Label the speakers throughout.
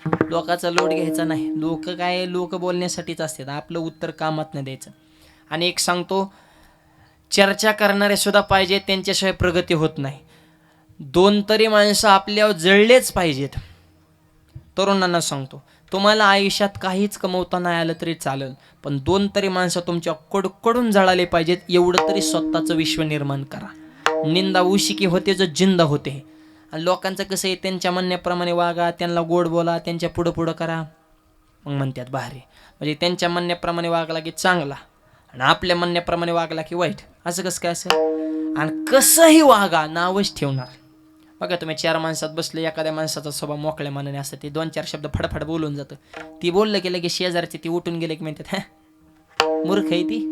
Speaker 1: लोकांचा लोट घ्यायचा नाही. लोक बोलण्यासाठीच असतात, आपलं उत्तर कामात नाही द्यायचं. आणि एक सांगतो, चर्चा करणारे सुद्धा पाहिजेत, त्यांच्याशिवाय प्रगती होत नाही. 2 तरी माणसं आपल्यावर जळलेच पाहिजेत. तरुणांना सांगतो, तुम्हाला आयुष्यात काहीच कमवता नाही आलं तरी चालेल, पण 2 तरी माणसं तुमच्या कडकडून जळाले पाहिजेत. एवढं तरी स्वतःचं विश्व निर्माण करा. निंदा उशिकी होते जो जिंदा होते. आणि लोकांचं कसं आहे, त्यांच्या म्हणण्याप्रमाणे वागा, त्यांना गोड बोला, त्यांच्या पुढं पुढं करा, मग म्हणतात भारी. म्हणजे त्यांच्या म्हणण्याप्रमाणे वागला की चांगला, आणि आपल्या म्हणण्याप्रमाणे वागला की वाईट. असं कसं काय असं? आणि कसंही वागा, नावच ठेवणार. बघा तुम्ही 4 माणसात बसले, एखाद्या माणसाचा स्वभाव मोकळ्या मनाने असतं, ते 2-4 शब्द फडफड बोलून जातं. ती बोललं की लगेच शेजारची ती उठून गेले की म्हणतात, मूर्ख आहे ती,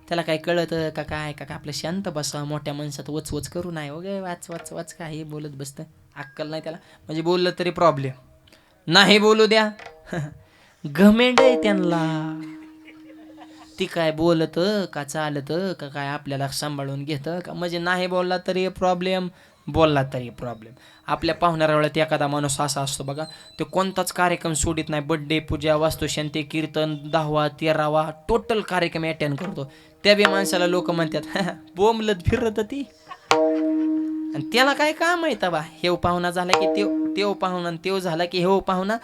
Speaker 1: त्याला काय कळतं का काय का आपलं शांत बसा, मोठ्या माणसात वच करू नाही वगैरे, वाच वाच वाच काही बोलत बसतं, अक्कल नाही त्याला. म्हणजे बोललं तरी प्रॉब्लेम, नाही बोलू द्या. घमेंड आहे त्यांना. ती काय बोलत का चालत का काय आपल्याला सांभाळून घेतं का? म्हणजे नाही बोलला तरी प्रॉब्लेम, बोलला तरी प्रॉब्लेम. आपल्या पाहुणाऱ्या वेळेत एखादा माणूस असा असतो बघा, तो कोणताच कार्यक्रम सोडित नाही. बड्डे, पूजा, वास्तुशांती, कीर्तन, 10वा 13वा टोटल कार्यक्रम अटेंड करतो. त्या बी माणसाला लोक म्हणतात, बोंबलत फिरत ती. आणि त्याला काय काम माहिती बा, हेव पाहुणा झाला की तेव पाहुणा, तेव झाला की हेव पाहुणा.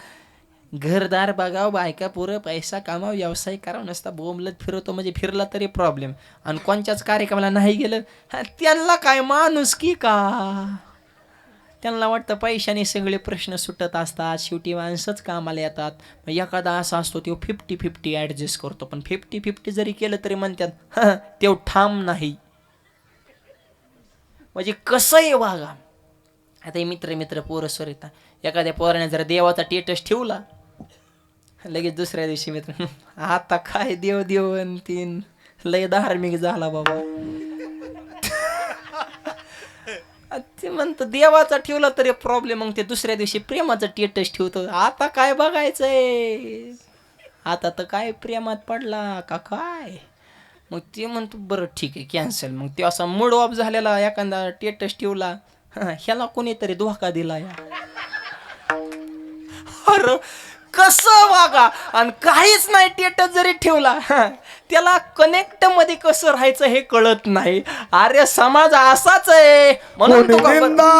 Speaker 1: घरदार बघाव, बायका पुरं, पैसा कामाव, व्यवसाय करावं, नसता बोंबलत फिरतो. म्हणजे फिरला तरी प्रॉब्लेम. आणि कोणत्याच कार्यक्रमाला नाही गेलं, त्यांना काय माणूस की का? त्यांना वाटतं पैशाने सगळे प्रश्न सुटत असतात, शेवटी माणसंच कामाला येतात. मग एखादा असा असतो तो 50-50 ॲडजस्ट करतो, पण 50-50 जरी केलं तरी म्हणतात तेव ठाम नाही. म्हणजे कसंही वागा. आता हे मित्र पोरस्वर येतात, एखाद्या पोराने जर देवाचा टेटस ठेवला, लगेच दुसऱ्या दिवशी मित्र, आता काय देव देवन तीन लय धार्मिक झाला बाबा. ते म्हणतं देवाचा ठेवला तरी प्रॉब्लेम, मग ते दुसऱ्या दिवशी प्रेमाचा टेटस ठेवतो. आता काय बघायचंय, आता तर काय प्रेमात पडला का काय? मग ते म्हणतो बरं ठीक आहे कॅन्सल. मग ते असा मूड ऑफ झालेला एखादा टेटस ठेवला, ह्याला कोणीतरी धोका दिला या. अरे कसं वागा. आणि काहीच नाही, टेटस जरी ठेवला त्याला कनेक्ट मध्ये कसं राहायचं हे कळत नाही. अरे समाज असाच आहे म्हणून तो
Speaker 2: कोणी वंदा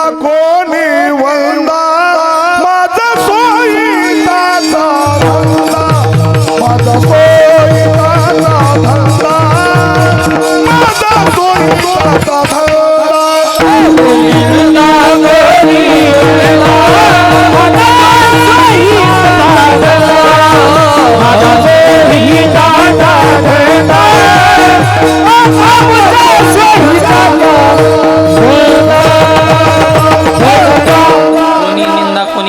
Speaker 2: माझा सोयीचा धंदा, माझा सोयीचा धंदा, माझा सोयीचा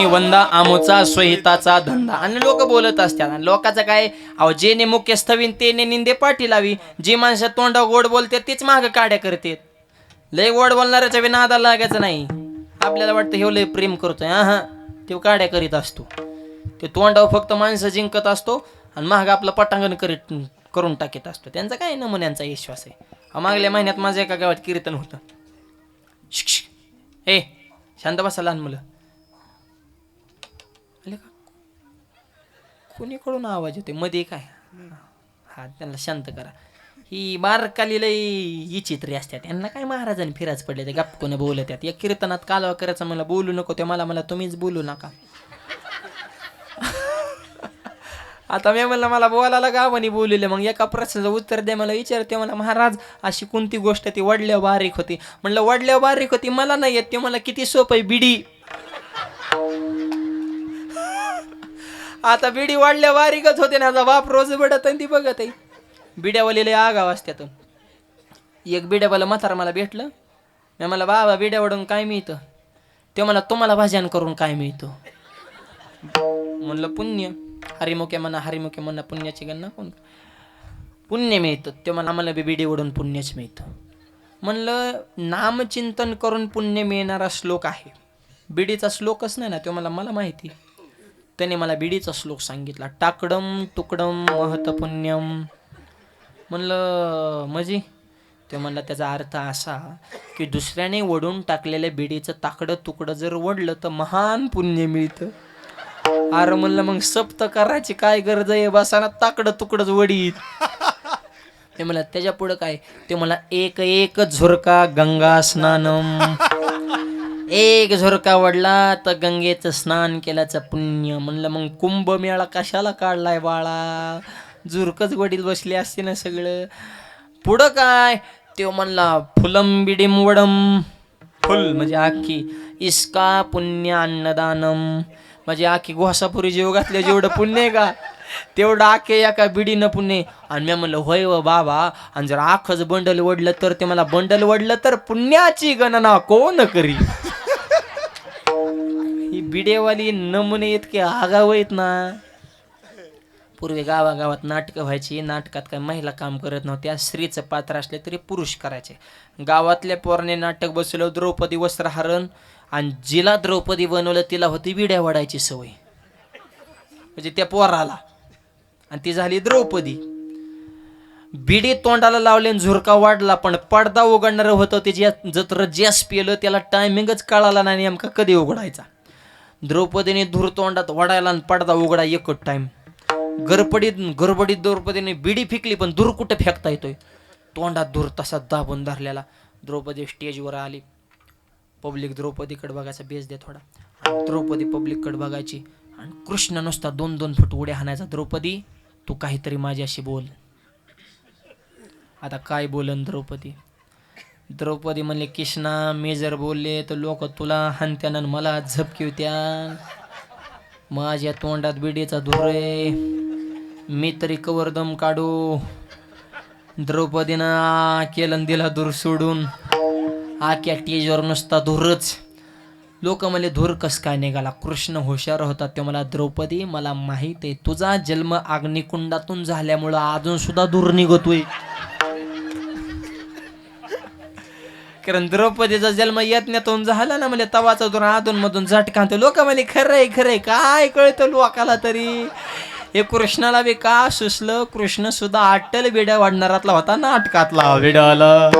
Speaker 1: वंदा, आमोचा स्वहिताचा धंदा. आणि लोक बोलत असतात. आणि लोकांचं काय, अहो जेने मुख्य स्थवीन तेने निंदे पाठी लावी. जी माणसं तोंडा गोड बोलते तीच माग काड्या करते. लय गोड बोलणाऱ्याच्या बी नादाला लागायचं नाही. आपल्याला वाटतं हे लय प्रेम करतोय, हा ते काड्या करीत असतो. ते तोंडावर फक्त माणसं जिंकत असतो आणि माग आपलं पटांगण करून टाकीत असतो. त्यांचा काय नमुन्यांचा विश्वास आहे. मागल्या महिन्यात माझं एका गावात कीर्तन होतं. ए शांत बसा लहान मुलं. कुणीकडून आवाज येतोय मध्ये काय? हा त्यांना शांत करा. ही बारकाली लई विचित्री असतात. यांना काय महाराजांनी फिराच पडले, ते गप्प कोणी बोलत आहेत. या कीर्तनात कालवा करायचं, मला बोलू नको ते, मला तुम्हीच बोलू नका. आता मी म्हणलं मला बोलायला गावानी बोलले, मग एका प्रश्नाचं उत्तर द्या. मला विचारते, मला महाराज अशी कोणती गोष्ट ती वडल्यावर बारीक होती? म्हणलं वडल्यावर बारीक होती मला नाही येत. ते मला किती सोपं आहे, बिडी. आता बिडी वाढल्या बारीकच होते ना. आता बाप रोज बडत ती बघत आहे. बिड्यावालेले आगाव असत्यात. एक बिड्यावाला म्हातारा मला भेटलं. मी मला बाबा बिड्या वडून काय मिळतं? ते मला तुम्हाला भाजन करून काय मिळतं? म्हणलं पुण्य. हरिमुखे म्हणा पुण्याची गणना कोण? पुण्य मिळतं. ते मला आम्हाला बी बिडी वडून पुण्यच मिळतं. म्हणलं नामचिंतन करून पुण्य मिळणारा श्लोक आहे, बिडीचा श्लोकच नाही ना. तो मला माहिती. त्याने मला बिडीचा श्लोक सांगितला. टाकडम तुकडम महत पुण्यम. म्हणलं म्हणजे ते म्हणला त्याचा अर्थ असा की दुसऱ्याने वडून टाकलेल्या बिडीचं ताकडं तुकडं जर वडलं तर महान पुण्य मिळतं. अरे म्हणलं मग सप्त करायची काय गरज आहे, बसाना ताकडं तुकडच वडीत. ते म्हणलं त्याच्या पुढं काय, ते मला एक एक झुरका गंगा स्नानम, एक झुरका वडला तर गंगेचं स्नान केल्याचं पुण्य. म्हणलं मग कुंभमेळा कशाला काढलाय बाळा, झुरकच वडील बसले असते ना सगळं. पुढं काय, तो म्हणला फुलम बिडिम वडम, फुल म्हणजे आखी, इसका पुण्य अन्नदानम, म्हणजे आखी घोसापुरी जीव घातल्या जेवढं पुण्य आहे का तेवढं आखे एका बिडीनं पुण्य. आणि मी म्हणलं होय व बाबा, आणि जर आखच बंडल वडलं तर, ते मला बंडल वडलं तर पुण्याची गणना कोण करी. ही बिडेवाली नमुने इतके आगाव आहेत ना. पूर्वी गावागावात नाटकं व्हायची, नाटकात काय महिला काम करत नव्हत्या, स्त्रीचं पात्र असले तरी पुरुष करायचे. गावातल्या पोराने नाटक बसवलं द्रौपदी वस्त्रहरण, आणि जिला द्रौपदी बनवलं तिला होती बिड्या वडायची सवय, म्हणजे त्या पोराला, आणि ती झाली द्रौपदी. बिडी तोंडाला लावले आणि झुरका वाढला, पण पडदा उघडणार होतं ते जत्र जॅस पिलं त्याला टायमिंगच कळाला नाही नेमका कधी उघडायचा. द्रौपदीने धूर तोंडात वडायला आणि पडदा उघडा एकच टाइम. गडबडीत द्रौपदीने बिडी फेकली, पण धूर कुठे फेकता येतोय, तोंडात धूर तसा दाबून धरलेला. द्रौपदी स्टेजवर आली, पब्लिक द्रौपदीकडे बघायचा, बेस दे थोडा, द्रौपदी पब्लिककडे बघायची, आणि कृष्ण नुसता 2-2 फूट उड्या हाणायचा. द्रौपदी तू काहीतरी माझ्याशी बोल. आता काय बोलन द्रौपदी. द्रौपदी म्हणले कृष्णा मी जर बोलले तर लोक तुला हाणत्यान आणि मला झपकिवत्या, माझ्या तोंडात बिडीचा धूर आहे, मी तरी कवर दम काढू. द्रौपदीनं केलं दिला धूर सोडून, आख्या टेजवर नुसता धूरच. लोक म्हणले धूर कस काय निघाला. कृष्ण हुशार होता, ते मला द्रौपदी मला माहित आहे तुझा जन्म अग्निकुंडातून झाल्यामुळं अजून सुद्धा धूर निघतोय. कारण द्रौपदीचा जन्म यज्ञातून झाला ना, म्हणजे तवाचा धूर अधून मधून झटका. लोक म्हणे खरंय खरंय, काय कळतं लोकाला तरी. हे कृष्णाला बी का सुचलं, कृष्ण सुद्धा अट्टल बिड्या वाढणारातला होता, नाटकातला बिडाला.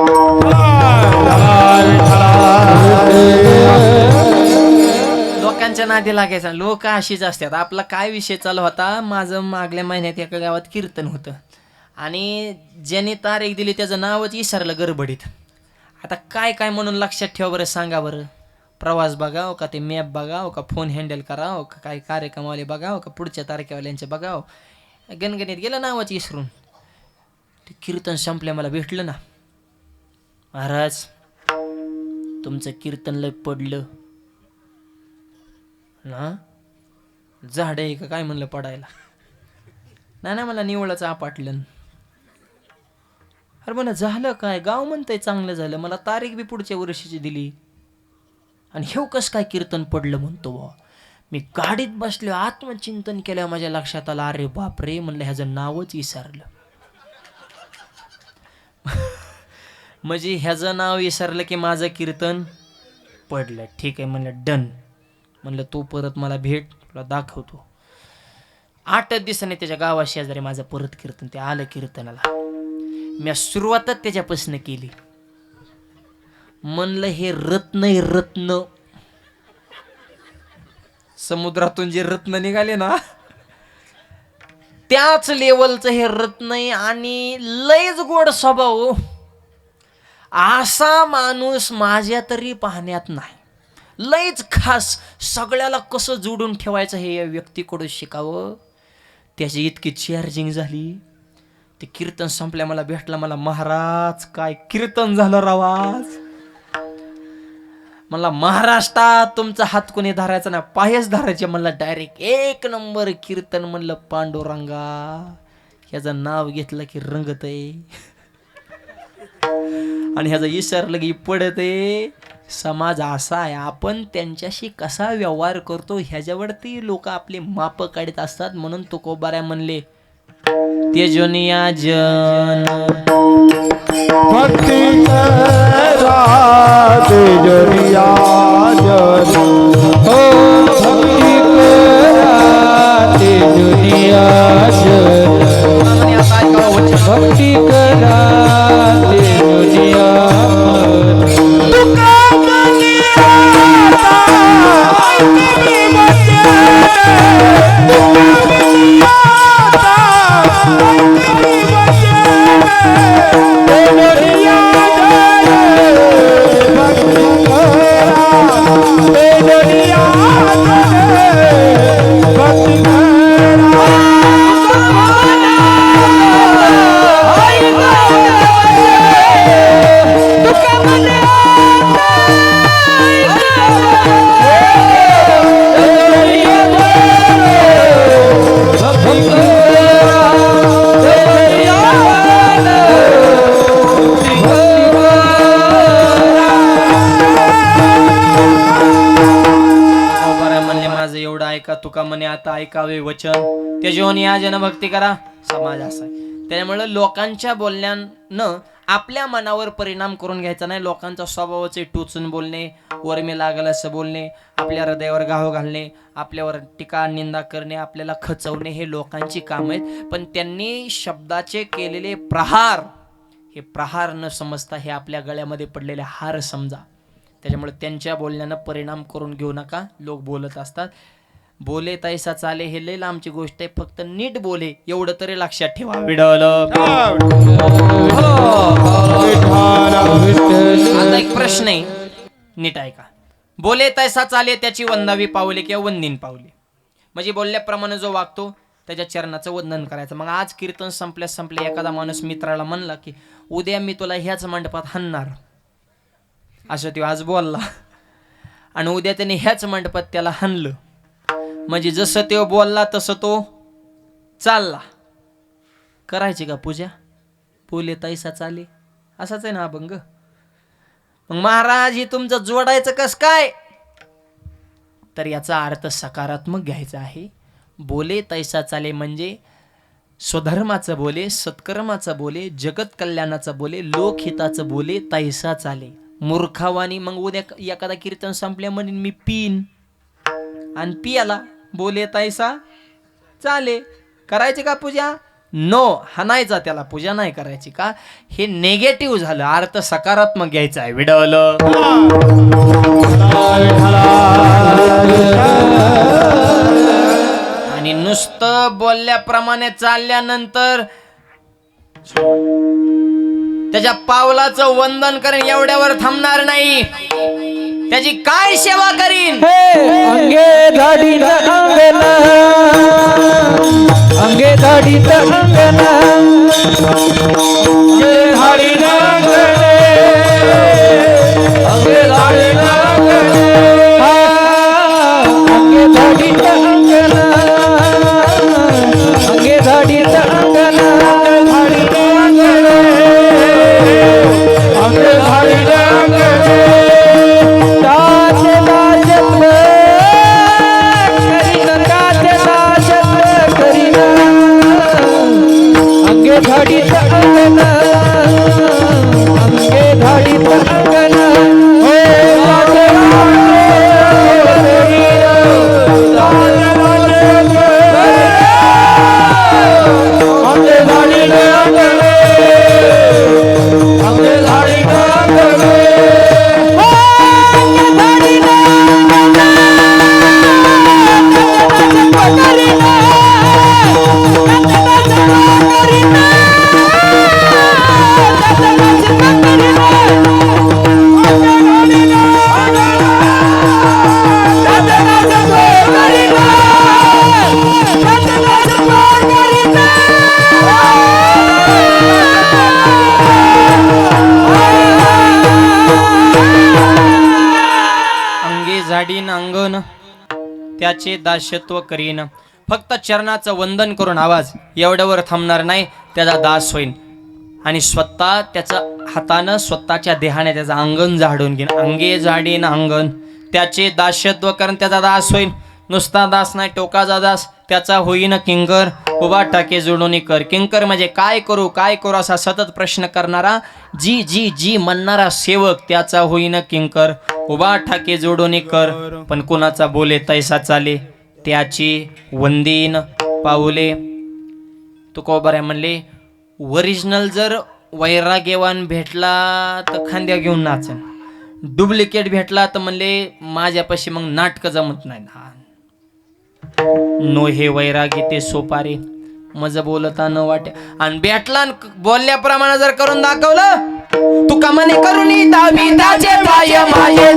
Speaker 1: लोकांच्या नादी लागायचा, लोक अशीच असतात. आपला काय विषय चालू होता, माझं मागल्या महिन्यात एका गावात कीर्तन होतं, आणि ज्याने तारीख दिली त्याचं नावच विसरलं गडबडीत. आता काय काय म्हणून लक्षात ठेवा बरं, सांगा बरं. प्रवास बघाव का, ते मॅप बघाव का, फोन हँडल करावं का, काय कार्यक्रमवाले बघाव का, पुढच्या तारखेवाल्यांचे बघाव. गणगणित गेलं नावाच विसरून. ते कीर्तन संपल्या मला भेटलं ना, महाराज तुमचं कीर्तन लय पडलं ना, झाड आहे का काय म्हणलं पडायला. नाही मला निवळच आपटलं. अरे म्हणा झालं काय, गाव म्हणतंय चांगलं झालं, मला तारीख बी पुढच्या वर्षीची दिली, आणि हे कस काय कीर्तन पडलं म्हणतो बा. मी गाडीत बसलो, आत्मचिंतन केलं, माझ्या लक्षात आलं अरे बापरे, म्हणलं ह्याचं नावच विसरलं. म्हणजे ह्याचं नाव विसरलं की माझं कीर्तन पडलं. ठीक आहे म्हणलं, डन. म्हणलं तू परत मला भेट, तुला दाखवतो. 8 दिवसांनी त्याच्या गावा शेजारी माझं परत कीर्तन, ते आलं कीर्तनाला. मी सुरुवातच त्याच्यापासून केली. म्हणलं हे रत्न आहे, रत्न. समुद्रातून जे रत्न निघाले ना, त्याच लेवलचं हे रत्न आहे, आणि लयच गोड स्वभाव. असा माणूस माझ्या तरी पाहण्यात नाही. लयच खास, सगळ्याला कसं जोडून ठेवायचं हे या व्यक्तीकडून शिकावं. त्याची इतकी चार्जिंग झाली. ते कीर्तन संपल्या मला भेटला, मला महाराज काय कीर्तन झालं रावाज. मला महाराष्ट्रात तुमचा हात कोणी धरायचा ना, पायच धरायचे म्हणला डायरेक्ट. 1 नंबर कीर्तन म्हणलं पांडुरंगा, ह्याचं नाव घेतलं की रंगत आहे, आणि ह्याचं विसरलं की पडत आहे. समाज असा आहे, आपण त्यांच्याशी कसा व्यवहार करतो ह्याच्यावरती लोक आपली माप काढत असतात. म्हणून तुकोबाऱ्या म्हणले तेजोनिया जन
Speaker 2: भक्ती करा, तेजोनिया जन हो, भक्ती करा, तेजोनिया जन भक्ती करा, तेजोनिया तुका
Speaker 1: म्हणे आता ऐकावे वचन त्याच्याहून या जनभक्ती करा समाज असा आहे. त्यामुळे लोकांच्या बोलण्यानं आपल्या मनावर परिणाम करून घ्यायचा नाही. लोकांचा स्वभावाच टोचून बोलणे, वर मी लागल असं बोलणे, आपल्या हृदयावर घाव घालणे, आपल्यावर टीका निंदा करणे, आपल्याला खचवणे हे लोकांची काम आहेत. पण त्यांनी शब्दाचे केलेले प्रहार हे प्रहार न समजता हे आपल्या गळ्यामध्ये पडलेले हार समजा. त्याच्यामुळे त्यांच्या बोलण्यानं परिणाम करून घेऊ नका. लोक बोलत असतात. बोले तैसा चाले हे लय लांबची गोष्ट आहे. फक्त नीट बोले एवढं तरी लक्षात ठेवा. विडल आता एक प्रश्न आहे, नीट ऐका. बोले तैसा चाले त्याची वंदावी पावले किंवा वंदीन पावले म्हणजे बोलल्याप्रमाणे जो वागतो त्याच्या चरणाचं वंदन करायचं. मग आज कीर्तन संपल्या एखादा माणूस मित्राला म्हणला की उद्या मी तुला ह्याच मंडपात हाणणार असं तो आज बोलला आणि उद्या त्याने ह्याच मंडपात त्याला हाणलं म्हणजे जसं तो बोलला तसं तो चालला. करायची का पूजा? बोले तैसा चाले असाच आहे ना अभंग. मग महाराज हे तुमचं जोडायचं कस काय? तर याचा अर्थ सकारात्मक घ्यायचा आहे. बोले तैसा चाले म्हणजे स्वधर्माचं बोले, सत्कर्माचं बोले, जगत कल्याणाचं बोले, लोकहिताचं बोले, तैसा चाले. मूर्खावानी मग उद्या एखादा कीर्तन संपल्या म्हणून मी पीन आणि पियाला बोले तैसा चाले. करायची का पूजा? नो, हाणायचा त्याला, पूजा नाही करायची. का? हे नेगेटिव्ह झालं. अर्थ सकारात्मक घ्यायचा आहे. विडवलं आणि नुसतं बोलल्याप्रमाणे चालल्यानंतर त्याच्या पावलाचं वंदन करेन एवढ्यावर थांबणार नाही. त्याची काय सेवा करीन?
Speaker 2: अंगे धाडी अंगण, अंगे धाडी अंगण, अंगे धाडी अंगण, अंगे धाडी अंगण, अंगे धाडी अंगण, अंगे धाडी अंगण, धाडी अंगण, अंगे धाडी अंगण. अंगे धाडी अंगण, अंगे धाडी अंगण,
Speaker 1: झाडीन अंगण त्याचे दास्यत्व करीन. फक्त चरणाचं वंदन करून आवाज एवढ्यावर थांबणार नाही. त्याचा दास होईन आणि स्वतः त्याच्या हातानं स्वतःच्या देहाने त्याचं अंगण झाडून घेईन. अंगे झाडीन अंगण त्याचे दास्यत्व करून त्याचा दास होईन. नुसता दास नाही, टोकाचा दास. त्याचा होईन किंकर, उभा टाके जोडून कर. किंकर म्हणजे काय करू काय करू असा सतत प्रश्न करणारा, जी जी जी म्हणणारा सेवक त्याचा होईन किंकर, उभा ठाके जोडून कर. पण कुणाचा बोले तैसा चाले त्याची वंदीन पाऊले. तुकोबाराय म्हणले ओरिजिनल जर वैराग्यवान भेटला तर खांद्या घेऊन नाचन, डुप्लिकेट भेटला तर म्हणले माझ्यापाशी मग नाटक जमत नाही. नो हे वैरागी ते सोपारे मज बोलता न वाटे. आणि भेटला बोलल्याप्रमाणे जर करून दाखवलं तू कमाने करून दावी दाचे पाय माझे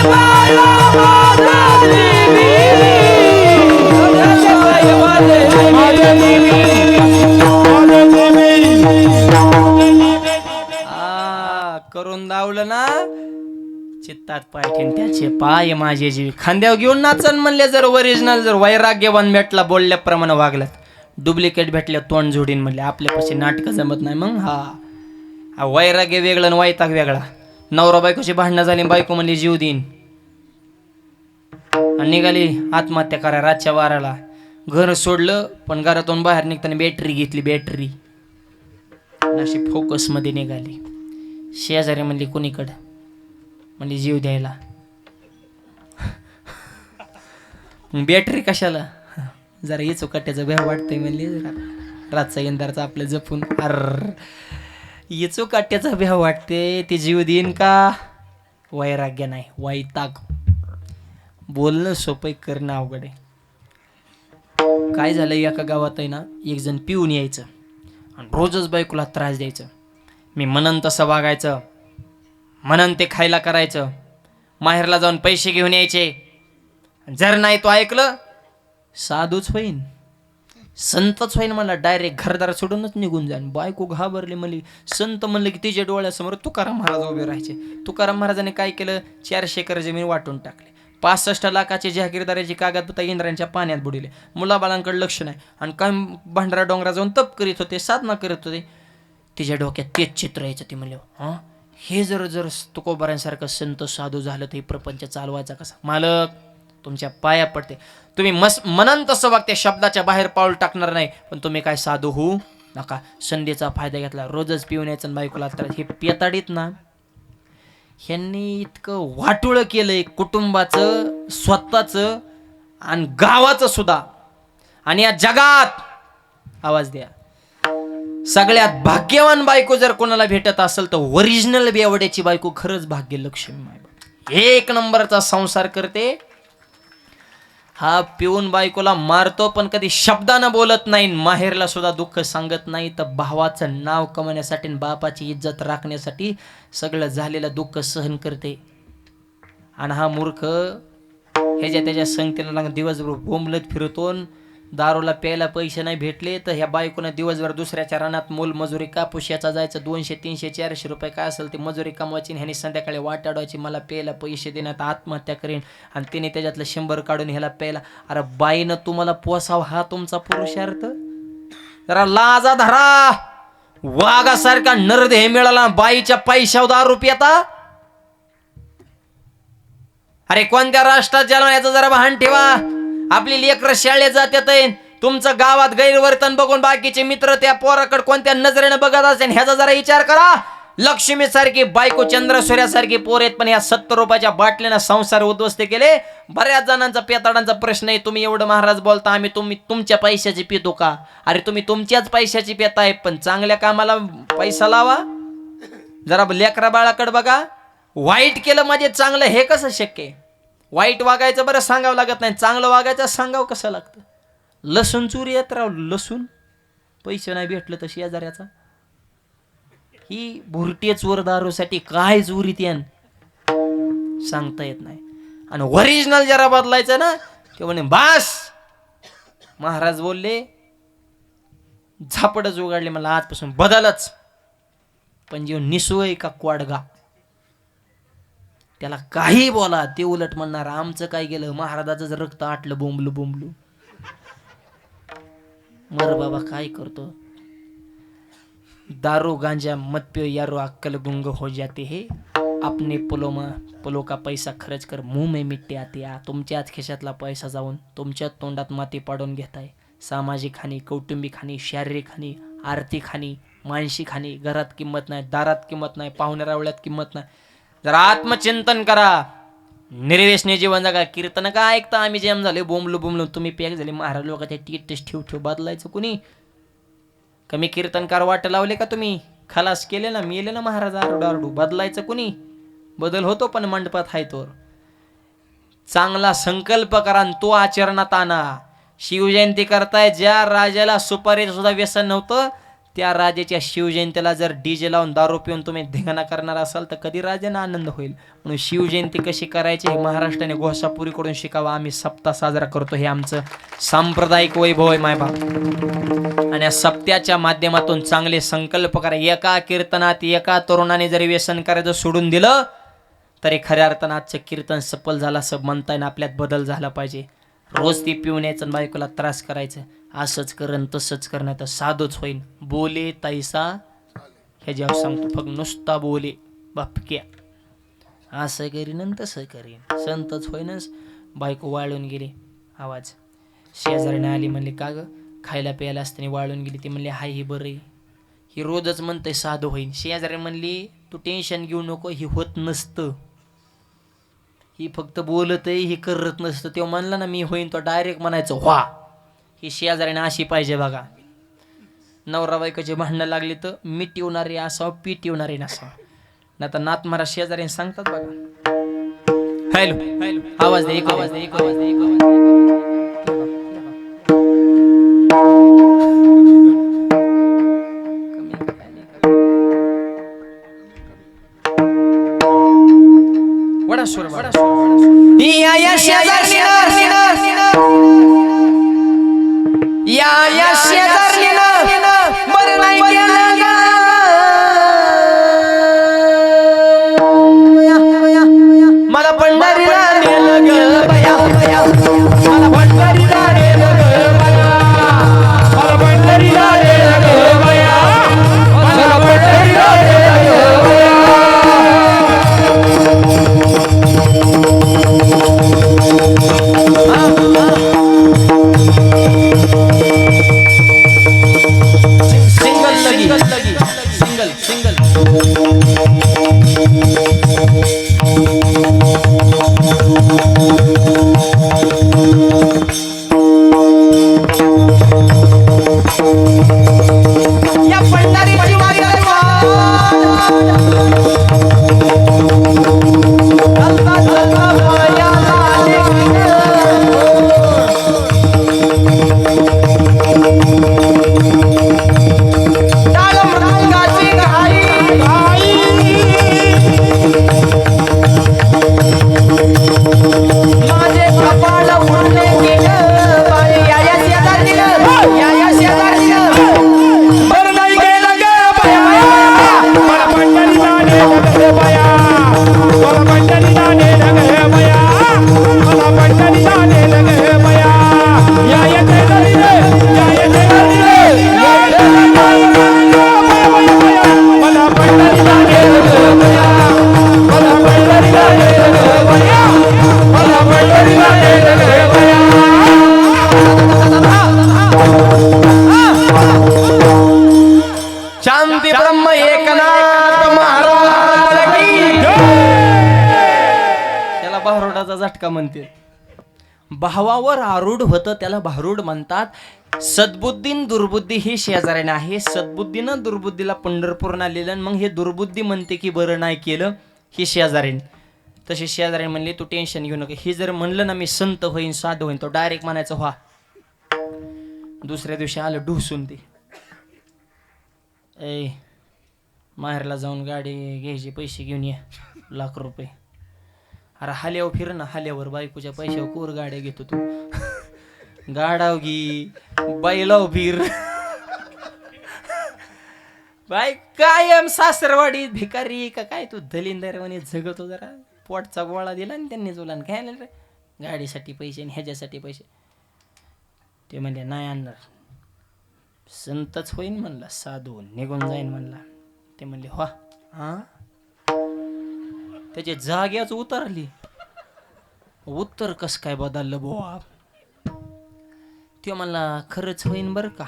Speaker 2: Bye.
Speaker 1: काय माझे जीव खांद्यावर घेऊन नाचन म्हणले, जर ओरिजिनल जर वैराग्यवान भेटला बोलल्याप्रमाणे वागल्यात, डुप्लिकेट भेटल्या तोंड जोडीन म्हणले आपल्यापाशी नाटकं जमत नाही. मग हा वैराग्य वेगळं आणि वैताग वेगळा. नवरा बायकोची भांडणं झाली, बायको म्हणली जीव देईन आणि निघाली आत्महत्या करा रातच्या वाराला. घर सोडलं पण घरातून बाहेर निघताना बॅटरी घेतली, बॅटरी अशी फोकस मध्ये निघाली. शेजारी म्हणली कुणीकडं, म्हणली जीव द्यायला. बॅटरी कशाला, जरा येचो कट्ट्याचं भ्या वाटतंय म्हणली, रातचा इंदारचा आपलं जपून. येचो काट्याचा भ्या वाटते, ती जीव देईन का? वैराग्य नाही, वैताग. बोलणं सोपं, करणं अवघड आहे. काय झालं, एका गावात आहे ना, एक जण पिऊन यायचं आणि रोजच बायकोला त्रास द्यायचं. मी म्हणन तसं वागायचं, म्हणन ते खायला करायचं, माहेरला जाऊन पैसे घेऊन यायचे. जर नाही तो ऐकलं, साधूच होईन, संतच होईन. मला डायरेक्ट घरदार सोडूनच निघून जाईन. बायको घाबरली, म्हणली संत म्हणलं की तिच्या डोळ्यासमोर तुकाराम महाराज उभे राहायचे. तुकाराम महाराजांनी काय केलं, 400 एकर जमीन वाटून टाकली. 65 लाखाची जहागीरदाराची कागदपत्र इंद्रांच्या पाण्यात बुडिले. मुलाबाळांकडे लक्ष नाही आणि काय भांडारा डोंगरा जाऊन तप करीत होते, साधना करत होते. तिच्या डोक्यात तेच चित्र यायचं. ती म्हणले हे जर तुकोबारांसारखं संत साधू झालं तर हे प्रपंच चालवायचा कसा? मालक तुमच्या पाया पडते, तुम्ही मनन तसं वागते, शब्दाच्या बाहेर पाऊल टाकणार नाही, पण तुम्ही काय साधू होऊ नका. संधीचा फायदा घेतला, रोजच पिऊन यायचं बायकोला त्रास. हे पेताडीत ना, ह्यांनी इतकं वाटोळं केलंय कुटुंबाचं, स्वतःचं आणि गावाचं सुद्धा. आणि या जगात आवाज द्या, सगळ्यात भाग्यवान बायको जर कोणाला भेटत असेल तर ओरिजिनल बेवड्याची बायको खरंच भाग्य लक्ष्मी माय. एक नंबरचा संसार करते. हा पिऊन बायकोला मारतो पण कधी शब्दानं बोलत नाही, माहेरला सुद्धा दुःख सांगत नाही. तर भावाचं नाव कमवण्यासाठी, बापाची इज्जत राखण्यासाठी सगळं झालेलं दुःख सहन करते. आणि हा मूर्ख त्याच्या संगतीला दिवसभर बोंबलत फिरतो. दारूला प्यायला पैसे नाही भेटले तर ह्या बायकोनं दिवसभर दुसऱ्याच्या रानात मोलमजुरी, कापूस जायचं, 200, 300, 400 रुपये काय असेल ते मजुरी कमवायची. ह्याने संध्याकाळी वाटाडवायची, मला प्यायला पैसे देण्यात आत्महत्या करेन. आणि तिने त्याच्यातलं 100 काढून ह्याला प्यायला. अरे बाईनं तुम्हाला पोसाव, हा तुमचा पुरुषार्थ? जरा लाजा धरा. वाघासारखा नरदेह मिळाला, बाईच्या पैशावर दारू पिता. अरे कोणत्या राष्ट्रात जन्म, याचं जरा भान ठेवा. आपली लेकरं शाळेत जातात, तुमचं गावात गैरवर्तन बघून बाकीचे मित्र त्या पोराकडे कोणत्या नजरेने बघत असेल ह्याचा जरा विचार करा. लक्ष्मी सारखी बायको, चंद्रसूर्यासारखी पोर आहेत, पण या 70 रुपयाच्या बाटलीनं संसार उद्ध्वस्त केले. बऱ्याच जणांचा पेताडांचा प्रश्न आहे, तुम्ही एवढं महाराज बोलता, आम्ही तुमच्या पैशाची पितो का? अरे तुम्ही तुमच्याच पैशाची पेताय, पण चांगल्या कामाला पैसा लावा. जरा लेकरा बाळाकडे बघा. वाईट केलं म्हणजे चांगलं हे कसं शक्य आहे? वाईट वागायचं बरं सांगावं लागत नाही, चांगलं वागायचं सांगावं कसं लागतं? लसूण चोरी येत राव, लसूण पैसे नाही भेटलं तर शेजाऱ्याचा. ही भुरटीच वर दारूसाठी काय चोरीत यान सांगता येत नाही. आणि ओरिजिनल जरा बदलायचं ना, ते म्हणे बास महाराज बोलले, झापडच उघडले मला आजपासून बदलच. पण जीव निसोय का क्वाडगा, त्याला काही बोला ते उलट म्हणणार आमचं काय गेलं, महाराजाचं रक्त आटलं बोंबलू बोंबलू. मर बाबा काय करतो. दारू गांजा मत पियो यारो अक्कल गुंग हो जाते है, अपने पुलों का पैसा खर्च कर मुंह में मिट्टी आती है. तुमच्याच खिशातला पैसा जाऊन तुमच्याच तोंडात माती पाडून घेताय. सामाजिक हानी, कौटुंबिक हानी, शारीरिक हानी, आर्थिक हानी, मानसिक हानी. घरात किंमत नाही, दारात किंमत नाही, पाहुण्या रावळ्यात किंमत नाही. जरा आत्मचिंतन करा, निर्व्यसनी जीवन जगा. कीर्तन का ऐकता आम्ही जेम झाले बोंबलू बोंबलू, तुम्ही पॅक झाले. महाराज लोकांच्या टीटच ठेव बदलायचं कुणी? कमी कीर्तनकार वाट लावले का तुम्ही? खलास केले ना, मेले ना महाराज आरडू. बदलायचं कुणी? बदल होतो पण मंडपात हाय तोर. चांगला संकल्प करा तो आचरणात आणा. शिवजयंती करताय, ज्या राजाला सुपारीचं सुद्धा व्यसन नव्हतं त्या राजाच्या शिवजयंतीला जर डीजे लावून दारू पिऊन तुम्ही धिंगाणा करणार असाल तर कधी राजांना आनंद होईल? म्हणून शिवजयंती कशी करायची हे महाराष्ट्राने घोसापुरीकडून शिकावं. आम्ही सप्ताह साजरा करतो, हे आमचं सांप्रदायिक वैभव आहे मायबाप. आणि या सप्त्याच्या माध्यमातून चांगले संकल्प करा. एका कीर्तनात एका तरुणाने जरी व्यसन करायचं सोडून दिलं तरी खऱ्या अर्थानं आजचं कीर्तन सफल झालं असं म्हणता येईल. आपल्यात बदल झाला पाहिजे. रोज ती पिऊन यायचं आणि बायकोला त्रास करायचं, असंच करण तसंच करणं तर साधूच होईन. बोले तैसा हे जेव्हा सांगतो, फक्त नुसता बोले बापक्या असं करीन आणि तसं करीन संतच होईनच. बायको वाळून गेली. आवाज शेजारीने आली, म्हणले का ग खायला प्यायला असताना वाळून गेली. ती म्हणली हाय ही बरं आहे, ही रोजच म्हणतंय साधं होईन. शेजारी म्हणली तू टेन्शन घेऊ नको, ही होत नसतं, ही फक्त बोलत आहे, ही करत नसतं. तेव्हा म्हणला ना मी होईन, तो डायरेक्ट म्हणायचं व्हा. ही शेजारीने अशी पाहिजे बघा. नवरा बायकोची भांडणं लागली तर मिटवणारी असावं, पिटवणारी नसावं. नाही तर नात मारा शेजारी सांगतात बघा. हॅलो हॅलो आवाज दे, एक आवाज दे, एक आवाज दे, एक आवाज दे. वडा सुर वडा सुर या शेजारी या शेजारी बरं नाही केलं ग. मला पंढरीला नेलं ग बया, मला पंढरीला नेलं ग बया,
Speaker 2: मला पंढरीला नेलं ग बया, मला पंढरीला नेलं ग बया.
Speaker 1: सिंगल लगी सिंगल सिंगल या पंढरीची वारी माझे कपाळ उडले गेलं बाई, या शेजारी या शेजारी
Speaker 2: बरं नाही गेलं ग बया, मला पंढरीला नेलं ग बया, मला पंढरीला नेलं ग बया, मला पंढरीला नेलं ग बया. या शेजारी रे, या शेजारी रे, या शेजारी रे, मला पंढरीला नेलं ग बया, मला पंढरीला नेलं ग बया, मला पंढरीला नेलं ग बया.
Speaker 1: शांती ब्रह्म एकनाथ महाराज की जय. त्याला भारुडाचा झटका म्हणते. भावावर आरूढ होतं त्याला भारूड म्हणतात. सद्बुद्धीन दुर्बुद्धी ही शेजाऱ्याने आहे. सद्बुद्धीनं दुर्बुद्धीला पंढरपूरला लिहिलं, मग हे दुर्बुद्धी म्हणते की बरं नाही केलं ही शेजारीन. तशी शेजारी म्हणली तू टेन्शन घेऊ नका. ही जर म्हणलं ना मी संत होईन साधू होईन, तो डायरेक्ट म्हणायचं व्हा. दुसऱ्या दिवशी आलं ढुसून ते, ए माहेरला जाऊन गाडी घ्यायची पैसे घेऊन ये ₹1,00,000. अरे हाल्यावर फिर ना, हाल्यावर बायकोच्या पैशावर कोर गाड्या घेतो तू. गाडाव घी बैलाव फिर. बाय कायम सासरवाडी भिकारी का काय तू दलिंदर म्हणे जगतो. जरा पोटचा गोळा दिला आणि त्यांनी तुला काय रे गाडीसाठी पैसे आणि ह्याच्यासाठी पैसे. ते म्हणले नाही आणणार, संतच होईन म्हणला, साधू निघून जाईन म्हणला. ते म्हणले वा हा. त्याची जाग्याच उतरली. उत्तर कस काय बदललं बुवा. ते म्हणला खरंच होईन बरं का.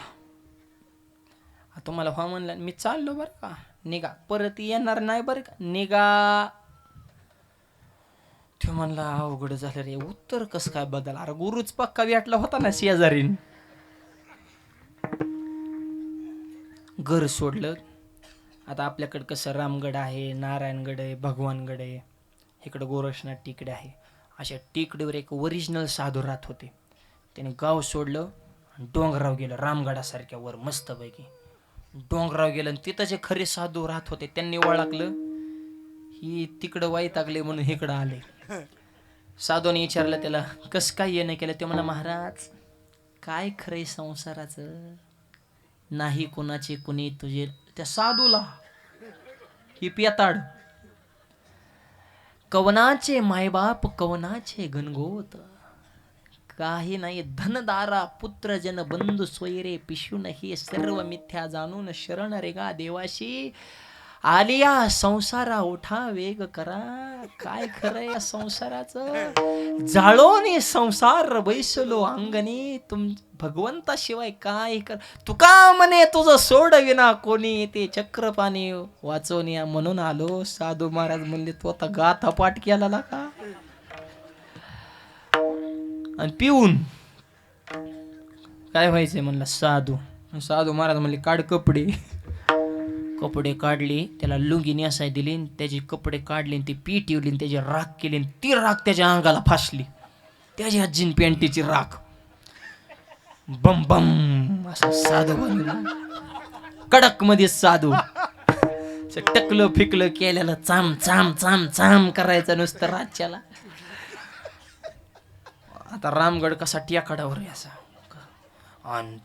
Speaker 1: तुम्हाला हा म्हणला मी चाललो बरं का, निघा परत येणार नाही बरं का, निघा. ते म्हणला अवघड झालं रे, उत्तर कस काय बदल. अरे गुरुच पक्का भेटला होता ना शेजारीन. घर सोडलं. आता आपल्याकडं कसं रामगड आहे, नारायणगड आहे, भगवानगड आहे, इकडं गोरक्षनाथ टिकडे आहे. अशा टिकडेवर एक ओरिजिनल साधू राहत होते. त्याने गाव सोडलं आणि डोंगराव गेलं, रामगडासारख्या वर मस्तपैकी डोंगराव गेलं. आणि तिथं जे खरे साधू राहत होते त्यांनी ओळखलं ही तिकडं वैतागले म्हणून इकडं आले. साधूने विचारलं त्याला कसं काय येणं केलं. ते म्हणा महाराज काय खरंय संसाराचं, नाही कुणाचे कुणी तुझे. त्या साधूला ही पेताड कवनाचे मायबाप कवनाचे गणगोत, काही नाही धनदारा पुत्र जन बंधू सोयरे पिशून हे सर्व मिथ्या जाणून शरण रेगा देवाशी आलिया संसारा उठा वेग करा. काय खरं या संसाराचं, जाळोने संसार बैसलो अंगणी, तुम भगवंताशिवाय काय कर. तुका म्हणे तुझं सोड विना कोणी, ते चक्रपाणी वाचवून या म्हणून आलो. साधू महाराज म्हणले तू आता गाथा पाठ केला का. आणि पिऊन काय व्हायचंय म्हणलं साधू. साधू महाराज म्हणले काढ कपडे. कपडे काढले, त्याला लुंगी नेसाय दिली, त्याचे कपडे काढले, ती पी ठेवली, त्याची राख केली, ती राख त्याच्या अंगाला फासली, त्याच्या जीन पॅन्टीची राख. बम बम असं साधू बनला, कडक मध्ये साधू. टकलं फिकलं केलेलं चाम चाम चाम चाम करायचं नुसतं राज्याला. आता रामगड कसा टेकाडावर आहे असा, आणि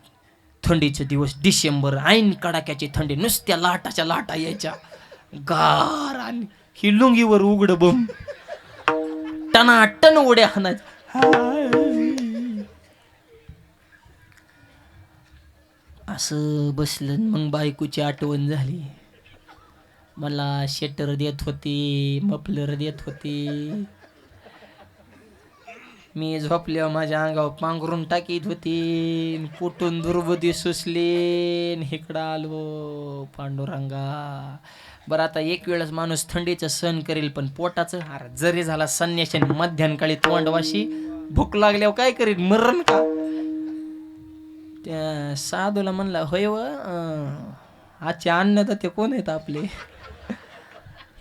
Speaker 1: थंडीचे दिवस डिसेंबर, ऐन कडाक्याची थंडी, नुसत्या लाटाच्या लाटा यायच्या गार, आणि ही लुंगीवर उघड बम टनाटन उड्या हाणायच्या. असं बसलं. मग बायकोची आठवण झाली. मला शेटर देत होती, मफलर देत होती, मी झोपल्यावर माझ्या अंगावर पांघरून टाकीत होती, कुठून दुर्बुद्धी सुचली, इकडं आलो पांडुरंगा. बरं आता एक वेळेस माणूस थंडीचं सहन करेल, पण पोटाचं हार जरी झाला संन्याशाने मध्यानकाळी तोंडवाशी भूक लागल्यावर काय करेल, मरण का. त्या साधूला म्हणला होय व आजचे अन्न तर ते कोण आहेत आपले,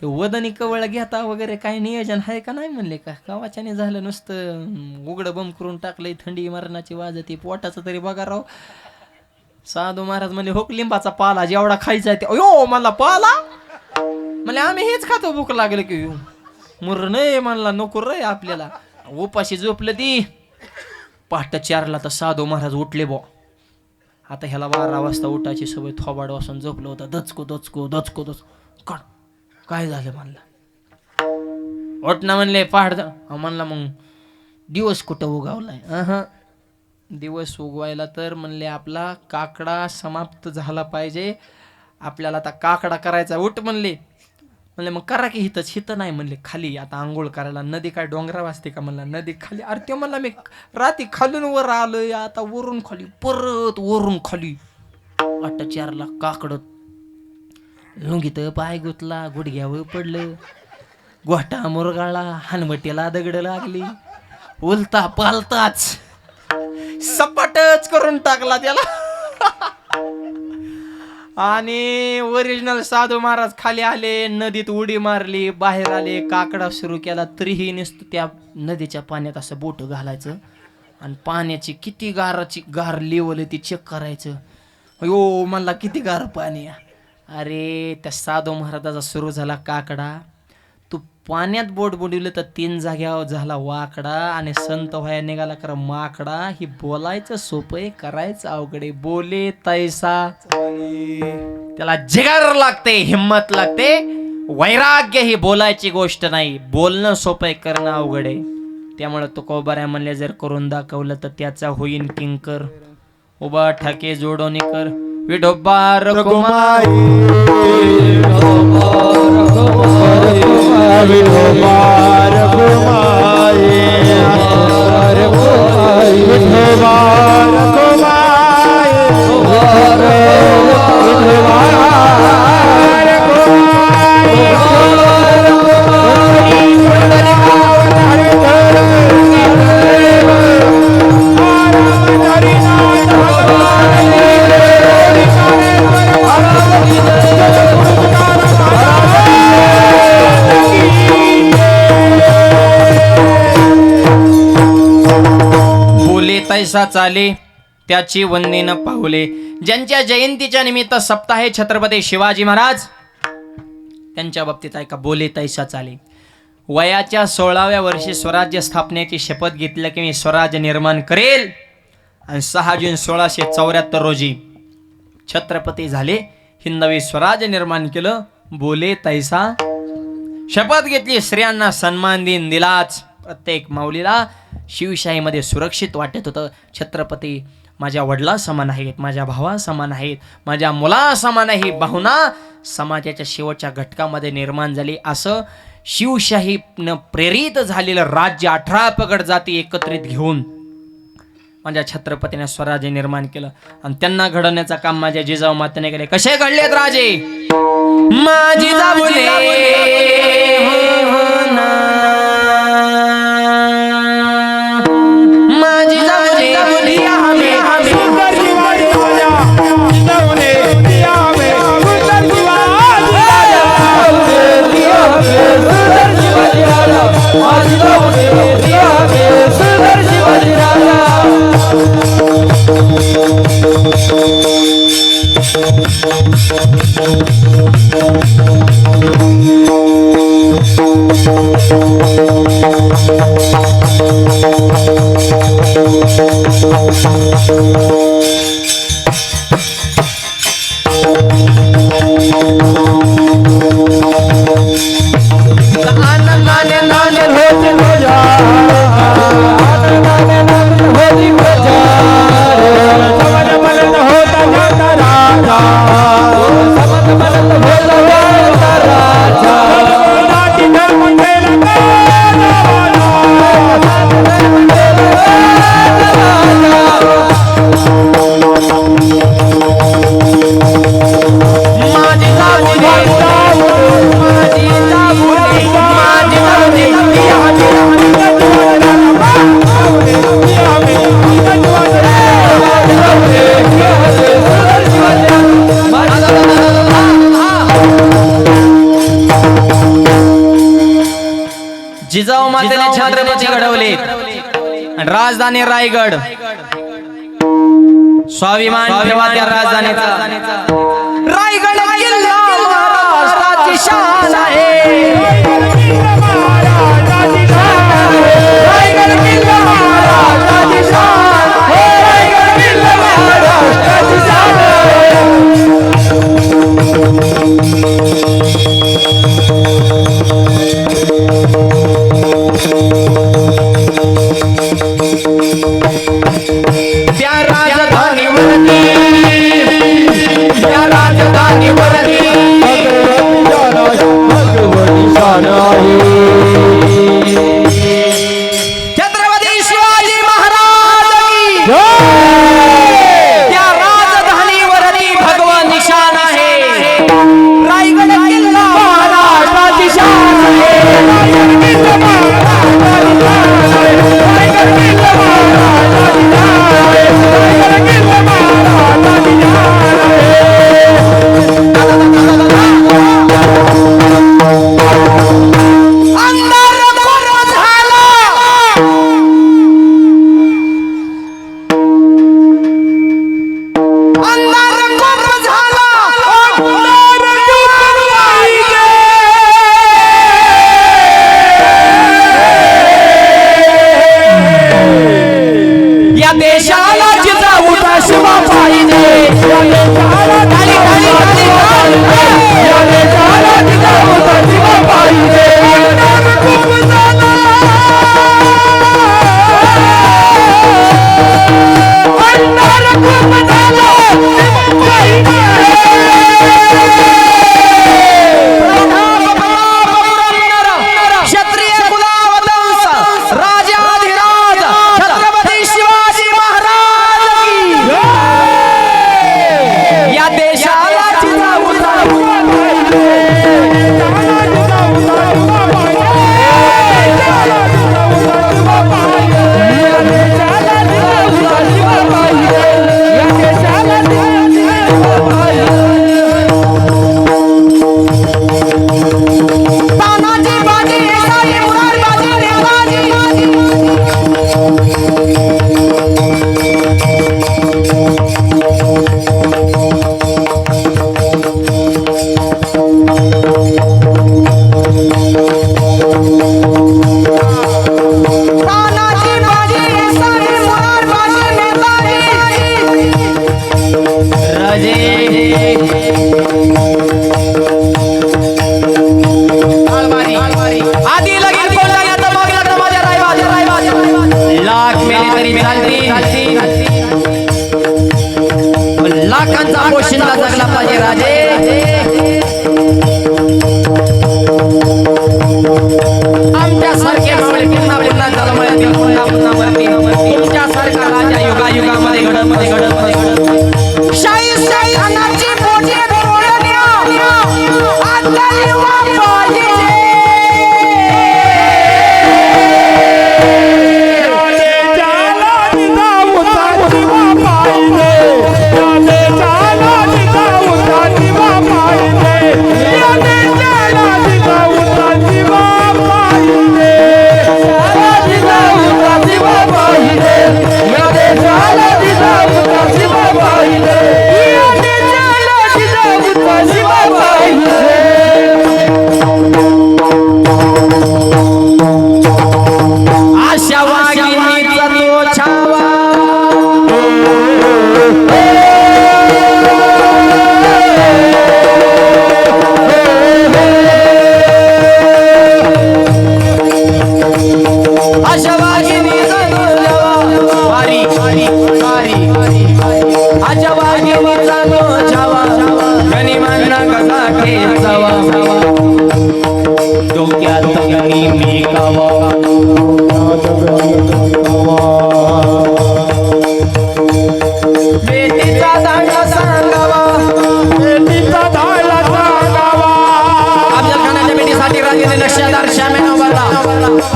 Speaker 1: हे वदनी कवळ घेता वगैरे काय नियोजन आहे का नाही. म्हणले का गावाच्याने झालं, नुसतं उघडं बम करून टाकलंय, थंडी मरणाची वाजती, पोटाचं तरी बघा राव. साधू महाराज म्हणले हो लिंबाचा पाला जेवढा खायचा ते. अयो मला पाला, म्हणले आम्ही हेच खातो, भूक लागलं की. मुर नाही म्हणला नको रे आपल्याला, उपाशी झोपलं ती. पहाटे 4ला तर साधू महाराज उठले बो. आता ह्याला 12 वाजता उठायची सवय, थोबाड वासून झोपलं होतं. दचको दचको दचको दचको. काढ काय झालं म्हणलं. ओट ना म्हणले पहाड. म्हणला मग दिवस कुठं उगावलाय. दिवस उगवायला तर म्हणले आपला काकडा समाप्त झाला पाहिजे, आपल्याला आता काकडा करायचा. उठ म्हणले. म्हणले मग करा की हिथं नाही म्हणले खाली. आता आंघोळ करायला नदी काय डोंगरा वाजते का म्हणला, नदी खाली. अरे ते म्हणला मी रात्री खालून वर आलोय, आता वरून खाली, परत वरून खाली. 8:04ला काकडत लुंगीत पाय गुतला, गुडघ्यावर पडलं, गोठा मुरगाळला, हनवटीला दगड लागली, उलता पालताच सपाटच करून टाकला त्याला. आणि ओरिजिनल साधू महाराज खाली आले, नदीत उडी मारली, बाहेर आले, काकडा सुरू केला. तरीही नुसतं त्या नदीच्या पाण्यात असं बोट घालायचं, आणि पाण्याची किती गार लेवल ती चेक करायचं. अयो म्हणला किती गार पाणी. अरे त्या साधू महाराजाचा सुरू झाला काकडा. तू पाण्यात बोट बुडवलं तर 3 जाग्यावर झाला वाकडा, आणि संत व्हाया निघाला कर माकडा. ही बोलायचं सोपं आहे, करायचं अवघड आहे. बोले तैसा, त्याला जिगर लागते, हिम्मत लागते, वैराग्य ही बोलायची गोष्ट नाही. बोलणं सोपं आहे, करणं अवघड आहे. त्यामुळे तुकोबाऱ्या म्हणले जर करून दाखवलं तर त्याचा होईन किंकर. उभा ठाके जोडोनी कर विठोबा रघुमाई,
Speaker 2: विठोबा रघुमाई, विठोबा
Speaker 1: तैसा चाले त्याची वंदे न पाहुले. ज्यांच्या जयंतीच्या निमित्त सप्ताह आहे छत्रपती शिवाजी महाराज, त्यांच्या बाबतीत आहे का बोले तैसा चाले. वयाच्या 16व्या वर्षी स्वराज्य स्थापनेची शपथ घेतली की मी स्वराज्य निर्माण करेल, आणि 6 जून 1674 रोजी छत्रपती झाले, हिंदवी स्वराज्य निर्माण केलं. बोले तैसा शपथ घेतली, स्त्रियांना सन्मान दिन दिलाच. प्रत्येक माऊलीला शिवशाहीमध्ये सुरक्षित वाटत होतं. छत्रपती माझ्या वडिला समान आहेत, माझ्या भावा समान आहेत, माझ्या मुला समान आहे. भावना समाजाच्या शेवटच्या घटकामध्ये निर्माण झाली. असं शिवशाहीनं प्रेरित झालेलं राज्य 18 पगड जाती एकत्रित घेऊन माझ्या छत्रपतीने स्वराज्य निर्माण केलं. आणि त्यांना घडवण्याचं काम माझ्या जिजाऊ मातेने केले. कसे घडलेत राजे? माझी जाबुले माझी जाबुले
Speaker 2: सुंदर शिवाजी राजा जिजाऊने दिया हमें सुंदर शिवाजी राजा सुंदर शिवाजी राजा जिजाऊने दिया हमें सुंदर शिवाजी राजा आनंदाने नांद होती तुझ्या आनंदाने नांद होती तुझ्या समन मलन होता जाता राजा समन मलन होता जाता राजा नाटी धर्म केला
Speaker 1: जिजाऊ मातेने छत्रपती घडवले. राजधानी रायगड, स्वाभिमान ठेवा त्या राजधानीचा. रायगड किल्ला महाराष्ट्राची शान आहे. रायगड किल्ला महाराष्ट्राची शान आहे. रायगड किल्ला महाराष्ट्राची शान त्या राजधानीवरती भगवती शान आहे. छत्रपती शिवाजी महाराज की त्या राजधानीवरती भगवान निशाण आहे. रायगड किल्ला महाराष्ट्राची शान आहे. रायगड किल्ला महाराष्ट्राची शान आहे. रायगड किल्ला महाराष्ट्राची शान आहे. रायगड किल्ला महाराष्ट्राची शान आहे. देशाला जिजाऊ शिवा पाहिजे. या देशाला जिजाऊ शिवा पाहिजे. क्षत्रिय कुलावतंस राजाधिराज छत्रपती शिवाजी महाराज की या देश लाखांचा पोशिंदा जगला पाहिजे राजे. आमच्या सारख्या पुन्हा पुन्हा जन्मतील पुन्हा पुन्हा मरतील. तुमच्या सारखा राजा युगायुगामध्ये घडत शाही शाही अनाची मोठी बोलण्या आता युवा पाहिजे.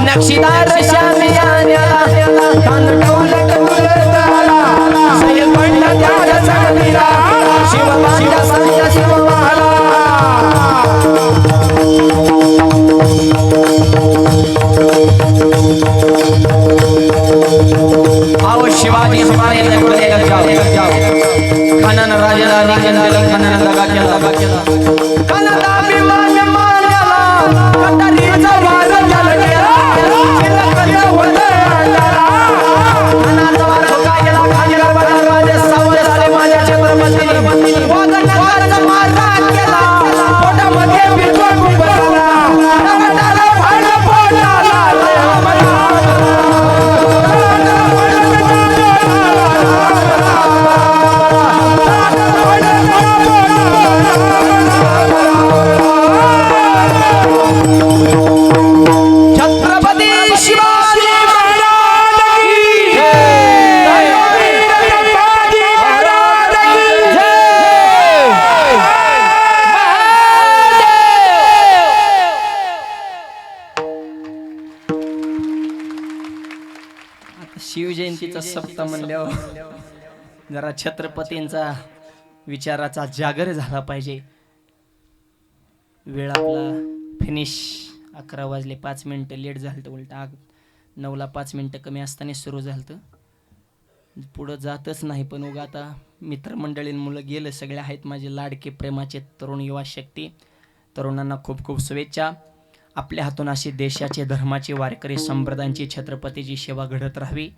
Speaker 1: नक्षीदार आओ शिवाजी हमारे दरबार लग जाओ. खनन राजधानी के अंदर खनन लगा केला खनन अभिमान मानला कटरीचा वार जल गेला चिरकत होते अंधारा. खननाचा वार का गेला खाजला बदल राजे सावध झाले माझ्या छत्रपती. वादनाचा मारा केला पोटामध्ये बिचून उभरला नगटाला भांड पोटाला शिवजयंतीचा सप्ताह म्हणल्यावर जरा छत्रपतींचा विचाराचा जागर झाला पाहिजे. वेळ आपला फिनिश 11 वाजले 5 मिनिटं लेट झालं. उलटा 9ला 5 मिनिटं कमी असताना सुरू झालं. पुढं जातच नाही. पण उगा आता मित्रमंडळींमुळं गेलं. सगळे आहेत माझे लाडके प्रेमाचे तरुण युवा शक्ती. तरुणांना खूप खूप शुभेच्छा. आपल्या हातून अशी देशाचे धर्माचे वारकरी संप्रदायांची छत्रपतीची सेवा घडत राहावी.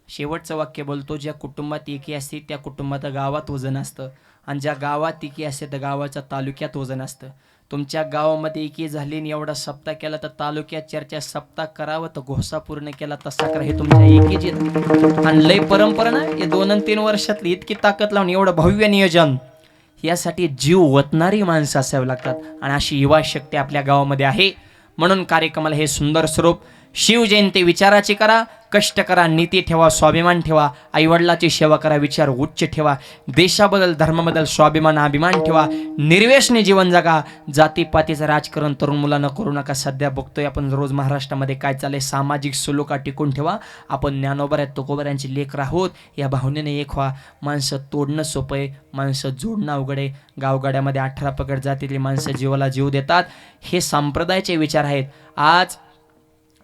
Speaker 1: शेवटचं वाक्य बोलतो, ज्या कुटुंबात एकी असते त्या कुटुंबात गावात वजन असतं आणि ज्या गावात एकी असते त्या गावाच्या तालुक्यात वजन असतं. तुमच्या गावामध्ये एकी झाली आणि एवढा सप्ताह केला तर तालुक्यात चर्चा सप्ताह करावं तर घोषा पूर्ण केला तसा करा. हे तुमच्या एकीची आणि लय परंपरा ना. हे 2 आणि 3 वर्षातली इतकी ताकद लावून एवढं भव्य नियोजन यासाठी जीव वतणारी माणसं असावी लागतात आणि अशी युवा शक्ती आपल्या गावामध्ये आहे. म्हणून कार्यक्रमाला हे सुंदर स्वरूप. शिवजयंती विचाराची करा, कष्ट करा, नीती ठेवा, स्वाभिमान ठेवा, आईवडिलाची सेवा करा, विचार उच्च ठेवा, देशाबद्दल धर्माबद्दल स्वाभिमान अभिमान ठेवा, निर्वेशने जीवन जगा, जातीपातीचं राजकारण तरुण मुलांना करू नका. सध्या बघतोय आपण रोज महाराष्ट्रामध्ये काय चाललंय. सामाजिक सलोखा टिकून ठेवा. आपण ज्ञानोबा तुकोबारांची लेकर आहोत. या भावनेने एक व्हा. माणसं तोडणं सोपं आहे, माणसं जोडणं अवघड आहे. गावगाड्यामध्ये 18 पगड जातीतली माणसं जीवाला जीव देतात. हे संप्रदायाचे विचार आहेत. आज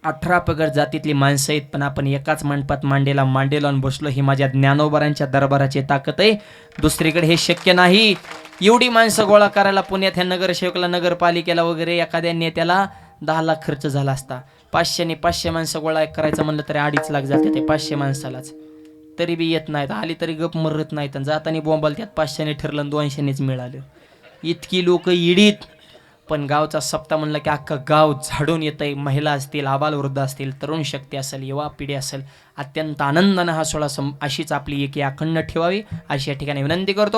Speaker 1: 18 पगड जातीतली माणसं आहेत, पण आपण एकाच मंडपात मांडेला लावून बसलो. ही माझ्या ज्ञानोबारांच्या दरबाराची ताकद आहे. दुसरीकडे हे शक्य नाही. एवढी माणसं गोळा करायला पुण्यात ह्या नगरसेवकाला, नगरपालिकेला वगैरे एखाद्या नेत्याला 10 लाख खर्च झाला असता. 500 माणसं गोळा करायचं म्हणलं तरी 2.5 लाख जाते ते 500 माणसालाच. तरी बी येत नाहीत. आली तरी गप मरत नाहीत. जाताना बोंबाल त्यात 500ने ठरलं 200नेच मिळालं. इतकी लोक इडीत पण गावचा सप्ताह म्हणलं की अख्खं गाव झाडून येतंय. महिला असतील, आबालवृद्ध असतील, तरुण शक्ती असेल, युवा पिढी असेल, अत्यंत आनंदानं हा सोहळा अशीच आपली एकी अखंड ठेवावी अशी या ठिकाणी विनंती करतो.